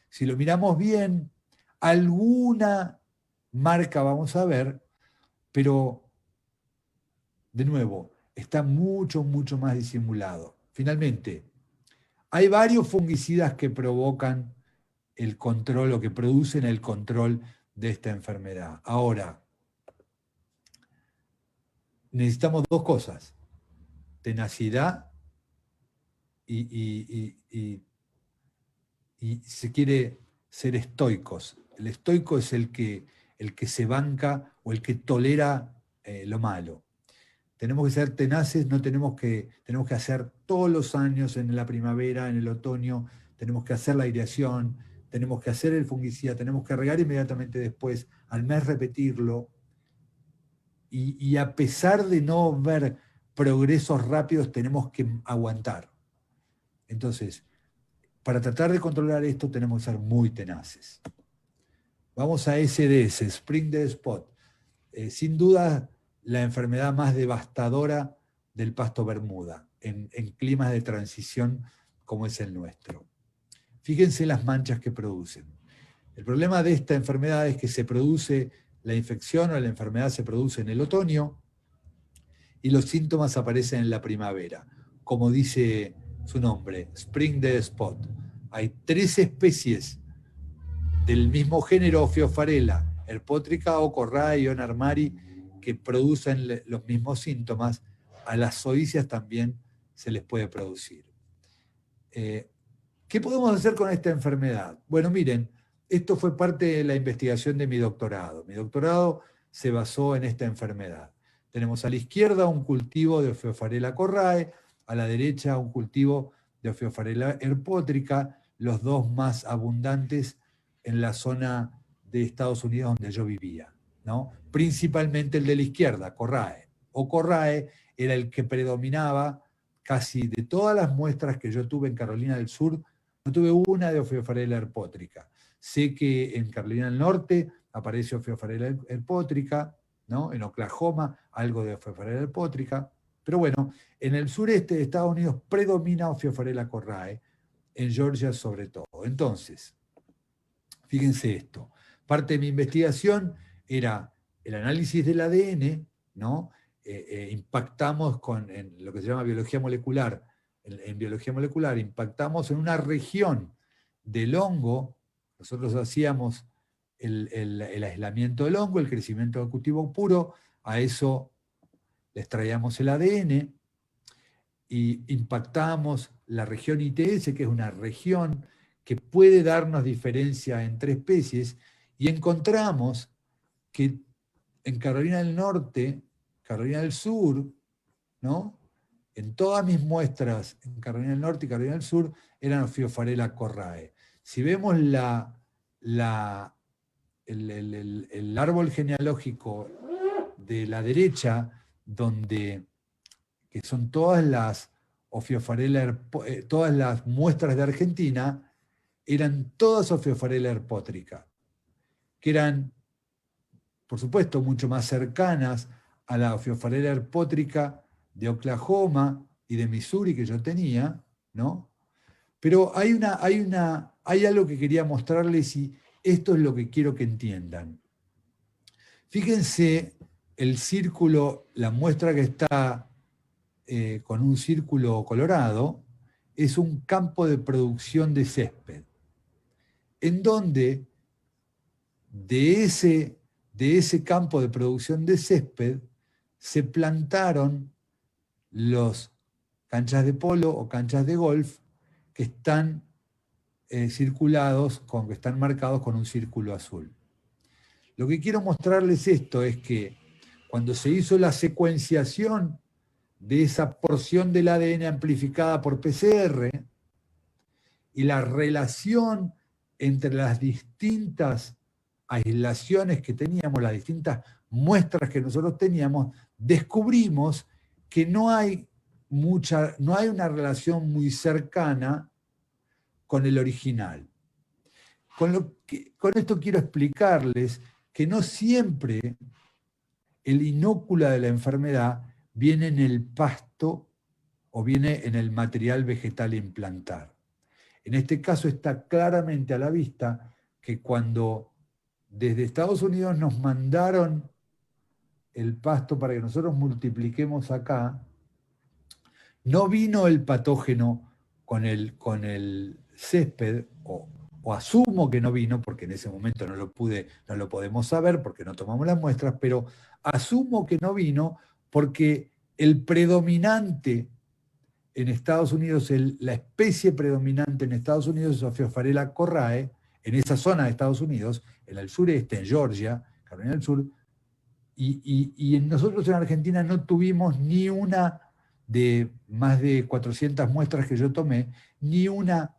Si lo miramos bien, alguna marca vamos a ver, pero de nuevo, está mucho, mucho más disimulado. Finalmente, hay varios fungicidas que provocan el control o que producen el control de esta enfermedad. Ahora, necesitamos 2 cosas: tenacidad y se quiere ser estoicos. El estoico es el que se banca o el que tolera lo malo. Tenemos que ser tenaces, tenemos que hacer todos los años, en la primavera, en el otoño, tenemos que hacer la aireación, tenemos que hacer el fungicida, tenemos que regar inmediatamente después, al mes repetirlo, y a pesar de no ver progresos rápidos, tenemos que aguantar. Entonces, para tratar de controlar esto tenemos que ser muy tenaces. Vamos a SDS, Spring Dead Spot. Sin duda, la enfermedad más devastadora del pasto bermuda, en climas de transición como es el nuestro. Fíjense las manchas que producen. El problema de esta enfermedad es que se produce, la infección o la enfermedad se produce en el otoño y los síntomas aparecen en la primavera. Como dice su nombre, Spring Dead Spot. Hay 3 especies del mismo género Ophiofarella, Herpótrica o Corrae y Onarmari, que producen los mismos síntomas. A las zoysias también se les puede producir. ¿Qué podemos hacer con esta enfermedad? Bueno, miren, esto fue parte de la investigación de mi doctorado. Mi doctorado se basó en esta enfermedad. Tenemos a la izquierda un cultivo de Ophiofarella Corrae, a la derecha un cultivo de Ophiofarella Herpótrica, los dos más abundantes en la zona de Estados Unidos donde yo vivía, ¿no? Principalmente el de la izquierda, Corrae. O Corrae era el que predominaba casi de todas las muestras que yo tuve en Carolina del Sur. No tuve una de Ophiofarella Herpótrica. Sé que en Carolina del Norte aparece Ophiofarella Herpótrica, ¿no? En Oklahoma algo de Ophiofarella Herpótrica, pero bueno, en el sureste de Estados Unidos predomina Ophiofarella Corrae, en Georgia sobre todo. Entonces, fíjense esto, parte de mi investigación era el análisis del ADN, ¿no? Impactamos en lo que se llama biología molecular. En biología molecular impactamos en una región del hongo. Nosotros hacíamos el aislamiento del hongo, el crecimiento del cultivo puro, a eso les traíamos el ADN y impactamos la región ITS, que es una región que puede darnos diferencia entre especies, y encontramos que en Carolina del Norte, Carolina del Sur, ¿no? En todas mis muestras en Carolina del Norte y Carolina del Sur eran Ophiofarella Corrae. Si vemos el árbol genealógico de la derecha, que son todas las Ophiofarella, todas las muestras de Argentina, eran todas Ophiofarella herpótrica, que eran, por supuesto, mucho más cercanas a la Ophiofarella herpótrica de Oklahoma y de Missouri que yo tenía, ¿no? Pero hay algo que quería mostrarles y esto es lo que quiero que entiendan. Fíjense el círculo, la muestra que está con un círculo colorado, es un campo de producción de césped, en donde de ese campo de producción de césped se plantaron los canchas de polo o canchas de golf que están que están marcados con un círculo azul. Lo que quiero mostrarles esto es que cuando se hizo la secuenciación de esa porción del ADN amplificada por PCR y la relación entre las distintas aislaciones que teníamos, las distintas muestras que nosotros teníamos, descubrimos que no hay una relación muy cercana con el original. Con esto quiero explicarles que no siempre el inóculo de la enfermedad viene en el pasto o viene en el material vegetal a implantar. En este caso está claramente a la vista que cuando desde Estados Unidos nos mandaron el pasto para que nosotros multipliquemos acá, no vino el patógeno con el césped, o asumo que no vino, porque en ese momento no lo podemos saber porque no tomamos las muestras, pero asumo que no vino porque el predominante en Estados Unidos, la especie predominante en Estados Unidos es Ophiofarella Corrae, en esa zona de Estados Unidos, en el sureste, en Georgia, Carolina del Sur, y nosotros en Argentina no tuvimos ni una de más de 400 muestras que yo tomé, ni una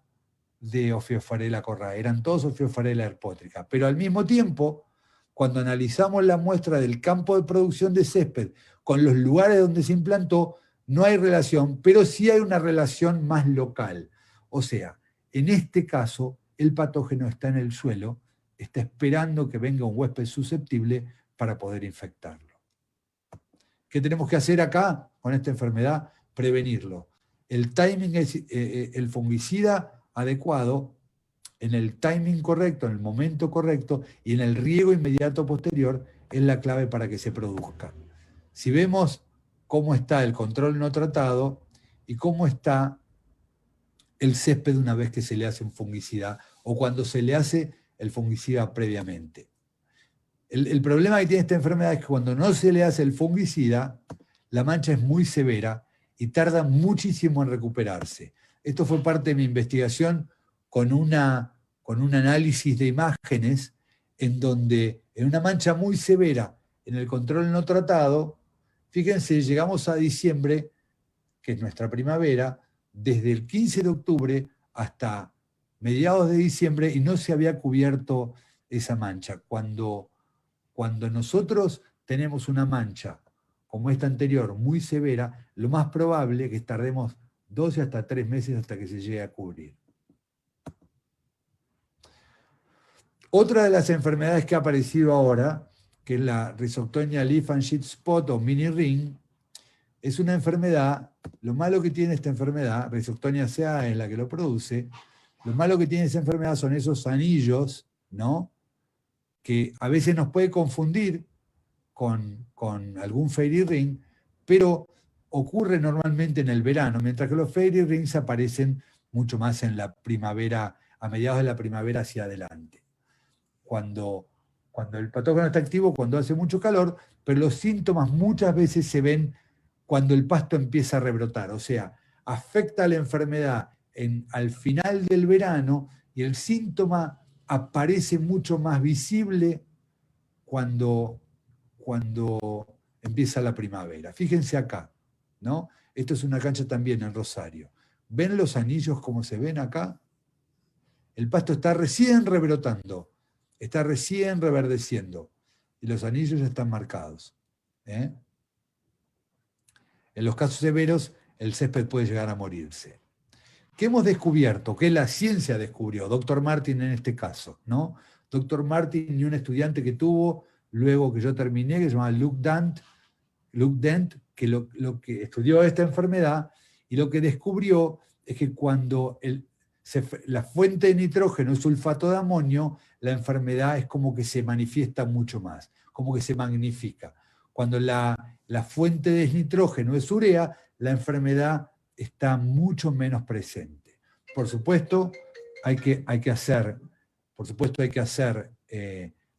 de Ophiofarella corrae, eran todos Ophiofarella herpótrica. Pero al mismo tiempo, cuando analizamos la muestra del campo de producción de césped con los lugares donde se implantó, no hay relación, pero sí hay una relación más local. O sea, en este caso, el patógeno está en el suelo, está esperando que venga un huésped susceptible para poder infectarlo. ¿Qué tenemos que hacer acá con esta enfermedad? Prevenirlo. El timing es el fungicida adecuado, en el timing correcto, en el momento correcto y en el riego inmediato posterior es la clave para que se produzca. Si vemos cómo está el control no tratado y cómo está el césped una vez que se le hace un fungicida o cuando se le hace el fungicida previamente. El problema que tiene esta enfermedad es que cuando no se le hace el fungicida, la mancha es muy severa y tarda muchísimo en recuperarse. Esto fue parte de mi investigación con un análisis de imágenes en donde en una mancha muy severa en el control no tratado, fíjense, llegamos a diciembre, que es nuestra primavera, desde el 15 de octubre hasta mediados de diciembre y no se había cubierto esa mancha. Cuando nosotros tenemos una mancha como esta anterior muy severa, lo más probable es que tardemos 12 hasta 3 meses hasta que se llegue a cubrir. Otra de las enfermedades que ha aparecido ahora, que es la Rhizoctonia leaf and sheath spot o mini ring, es una enfermedad, lo malo que tiene esta enfermedad, Rhizoctonia sea es la que lo produce, lo malo que tiene esa enfermedad son esos anillos, ¿no?, que a veces nos puede confundir con algún fairy ring, pero ocurre normalmente en el verano, mientras que los fairy rings aparecen mucho más en la primavera, a mediados de la primavera hacia adelante. Cuando el patógeno está activo, cuando hace mucho calor, pero los síntomas muchas veces se ven cuando el pasto empieza a rebrotar, o sea, afecta a la enfermedad al final del verano y el síntoma aparece mucho más visible cuando empieza la primavera. Fíjense acá, ¿no? Esto es una cancha también en Rosario. ¿Ven los anillos como se ven acá? El pasto está recién rebrotando, está recién reverdeciendo y los anillos ya están marcados. En los casos severos, el césped puede llegar a morirse. ¿Qué hemos descubierto? ¿Qué la ciencia descubrió? Dr. Martin en este caso, ¿no? Dr. Martin y un estudiante que tuvo luego que yo terminé, que se llama Luke Dent, que lo que estudió esta enfermedad y lo que descubrió es que cuando la fuente de nitrógeno es sulfato de amonio, la enfermedad es como que se manifiesta mucho más, como que se magnifica. Cuando la fuente de nitrógeno es urea, la enfermedad está mucho menos presente. Por supuesto, hay que hacer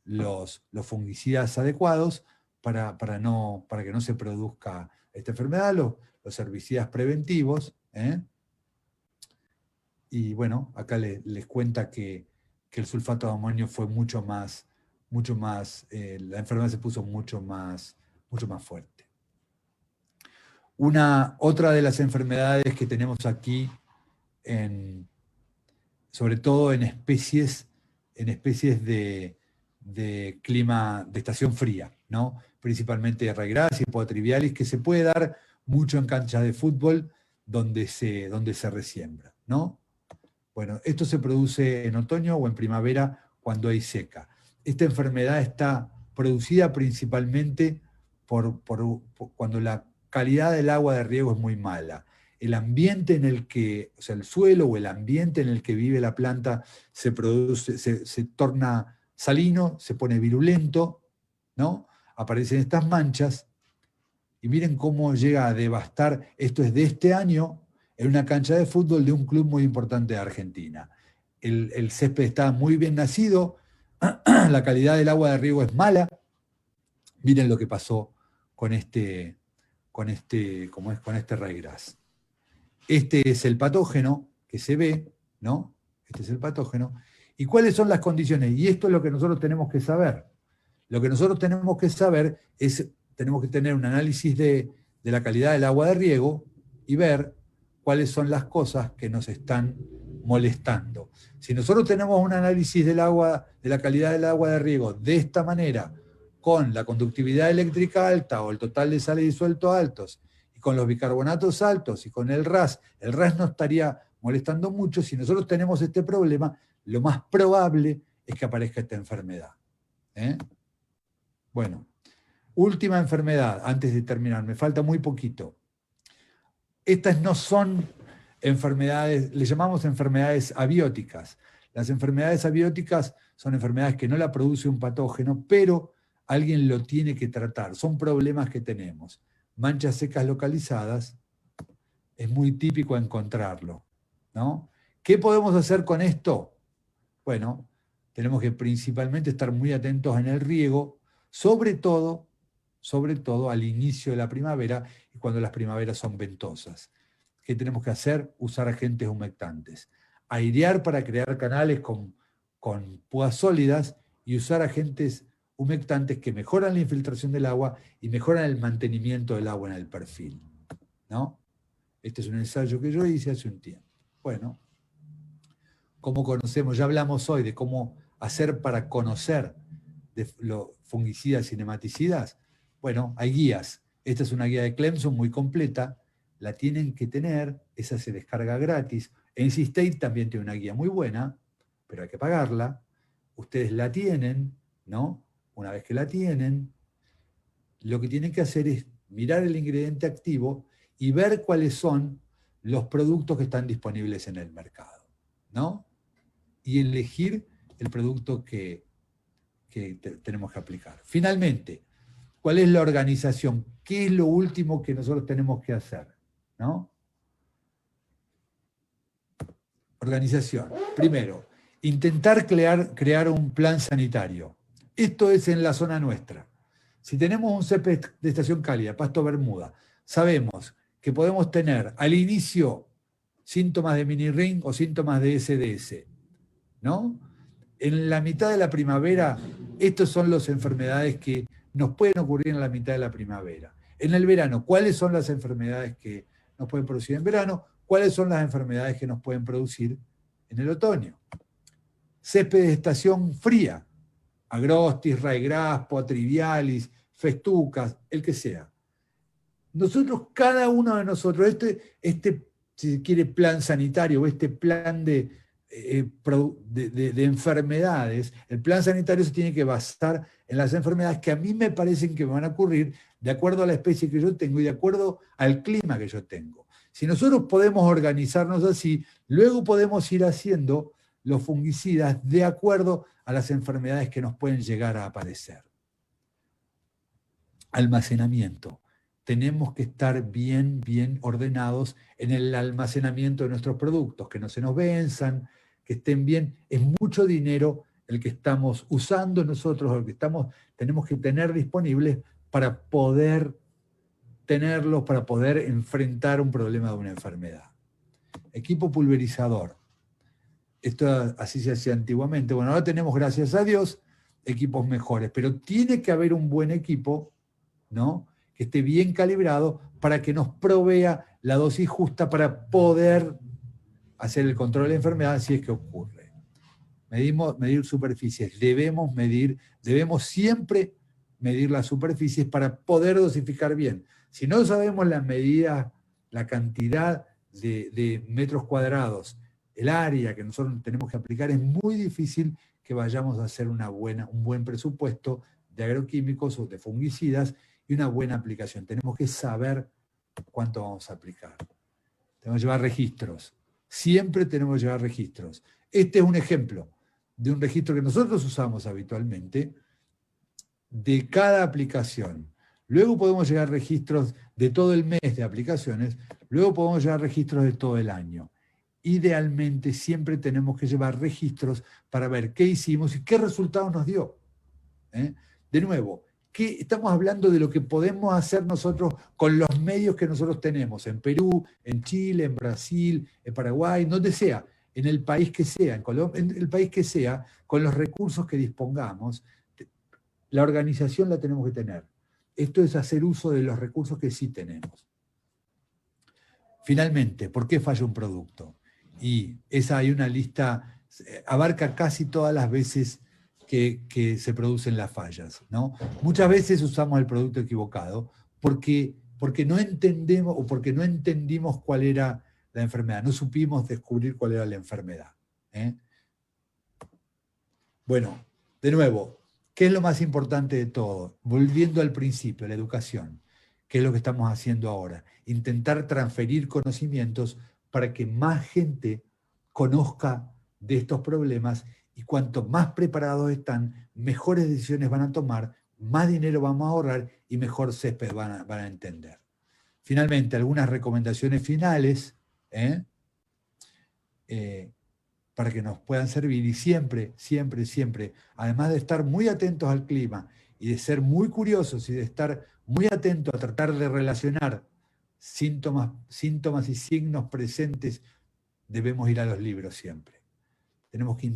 los fungicidas adecuados para que no se produzca esta enfermedad, los herbicidas preventivos. Y bueno, acá les cuenta que el sulfato de amonio fue mucho más, la enfermedad se puso mucho más fuerte. Otra de las enfermedades que tenemos aquí, sobre todo en especies de clima, de estación fría, ¿no? Principalmente Ryegrass y Poatrivialis, que se puede dar mucho en canchas de fútbol donde se resiembra, ¿no? Bueno, esto se produce en otoño o en primavera cuando hay seca. Esta enfermedad está producida principalmente por cuando la calidad del agua de riego es muy mala. El ambiente en el que, o sea, el suelo o el ambiente en el que vive la planta se torna salino, se pone virulento, ¿no? Aparecen estas manchas y miren cómo llega a devastar. Esto es de este año en una cancha de fútbol de un club muy importante de Argentina. El césped está muy bien nacido, la calidad del agua de riego es mala. Miren lo que pasó con este Ryegrass. Este es el patógeno que se ve, ¿no? Este es el patógeno. ¿Y cuáles son las condiciones? Y esto es lo que nosotros tenemos que saber. Lo que nosotros tenemos que saber es, tenemos que tener un análisis de la calidad del agua de riego y ver cuáles son las cosas que nos están molestando. Si nosotros tenemos un análisis del agua, de la calidad del agua de riego de esta manera, con la conductividad eléctrica alta o el total de sales disuelto altos, y con los bicarbonatos altos y con el RAS no estaría molestando mucho. Si nosotros tenemos este problema, lo más probable es que aparezca esta enfermedad. Bueno, última enfermedad, antes de terminar, me falta muy poquito. Estas no son enfermedades, le llamamos enfermedades abióticas. Las enfermedades abióticas son enfermedades que no la produce un patógeno, pero alguien lo tiene que tratar. Son problemas que tenemos. Manchas secas localizadas, es muy típico encontrarlo, ¿no? ¿Qué podemos hacer con esto? Bueno, tenemos que principalmente estar muy atentos en el riego, sobre todo al inicio de la primavera y cuando las primaveras son ventosas. ¿Qué tenemos que hacer? Usar agentes humectantes. Airear para crear canales con púas sólidas y usar agentes humectantes que mejoran la infiltración del agua y mejoran el mantenimiento del agua en el perfil, ¿no? Este es un ensayo que yo hice hace un tiempo. Bueno, ¿cómo conocemos? Ya hablamos hoy de cómo hacer para conocer de los fungicidas y nematicidas. Bueno, hay guías. Esta es una guía de Clemson muy completa. La tienen que tener, esa se descarga gratis. NC State también tiene una guía muy buena, pero hay que pagarla. Ustedes la tienen, ¿no? Una vez que la tienen, lo que tienen que hacer es mirar el ingrediente activo y ver cuáles son los productos que están disponibles en el mercado, ¿no? Y elegir el producto que tenemos que aplicar. Finalmente, ¿cuál es la organización? ¿Qué es lo último que nosotros tenemos que hacer? ¿No? Organización. Primero, intentar crear un plan sanitario. Esto es en la zona nuestra. Si tenemos un césped de estación cálida, pasto bermuda, sabemos que podemos tener al inicio síntomas de mini ring o síntomas de SDS, ¿no? En la mitad de la primavera, estas son las enfermedades que nos pueden ocurrir en la mitad de la primavera. En el verano, ¿cuáles son las enfermedades que nos pueden producir en verano? ¿Cuáles son las enfermedades que nos pueden producir en el otoño? Césped de estación fría, agrostis, ryegrass, poatrivialis, festucas, el que sea. Nosotros, cada uno de nosotros, si se quiere, plan sanitario, este plan de enfermedades, el plan sanitario se tiene que basar en las enfermedades que a mí me parecen que me van a ocurrir de acuerdo a la especie que yo tengo y de acuerdo al clima que yo tengo. Si nosotros podemos organizarnos así, luego podemos ir haciendo los fungicidas de acuerdo a las enfermedades que nos pueden llegar a aparecer. Almacenamiento. Tenemos que estar bien ordenados en el almacenamiento de nuestros productos, que no se nos venzan, que estén bien. Es mucho dinero el que estamos usando nosotros, el que tenemos que tener disponibles para poder tenerlos, para poder enfrentar un problema de una enfermedad. Equipo pulverizador. Esto así se hacía antiguamente. Bueno, ahora tenemos, gracias a Dios, equipos mejores, pero tiene que haber un buen equipo, ¿no?, que esté bien calibrado para que nos provea la dosis justa para poder hacer el control de la enfermedad si es que ocurre. Medir superficies. Debemos siempre medir las superficies para poder dosificar bien. Si no sabemos la medida, la cantidad de metros cuadrados, el área que nosotros tenemos que aplicar, es muy difícil que vayamos a hacer un buen presupuesto de agroquímicos o de fungicidas y una buena aplicación. Tenemos que saber cuánto vamos a aplicar. Tenemos que llevar registros. Siempre tenemos que llevar registros. Este es un ejemplo de un registro que nosotros usamos habitualmente de cada aplicación. Luego podemos llevar registros de todo el mes de aplicaciones. Luego podemos llevar registros de todo el año. Idealmente siempre tenemos que llevar registros para ver qué hicimos y qué resultados nos dio. De nuevo, estamos hablando de lo que podemos hacer nosotros con los medios que nosotros tenemos, en Perú, en Chile, en Brasil, en Paraguay, donde sea, en el país que sea, en Colombia, en el país que sea, con los recursos que dispongamos. La organización la tenemos que tener. Esto es hacer uso de los recursos que sí tenemos. Finalmente, ¿por qué falla un producto? Y esa hay una lista, abarca casi todas las veces que se producen las fallas, ¿no? Muchas veces usamos el producto equivocado porque no entendemos o porque no entendimos cuál era la enfermedad, no supimos descubrir cuál era la enfermedad. ¿Eh? Bueno, de nuevo, ¿qué es lo más importante de todo? Volviendo al principio, la educación. ¿Qué es lo que estamos haciendo ahora? Intentar transferir conocimientos para que más gente conozca de estos problemas y cuanto más preparados están, mejores decisiones van a tomar, más dinero vamos a ahorrar y mejor césped van a entender. Finalmente, algunas recomendaciones finales para que nos puedan servir y siempre, siempre, siempre, además de estar muy atentos al clima y de ser muy curiosos y de estar muy atentos a tratar de relacionar síntomas y signos presentes, debemos ir a los libros siempre. Tenemos que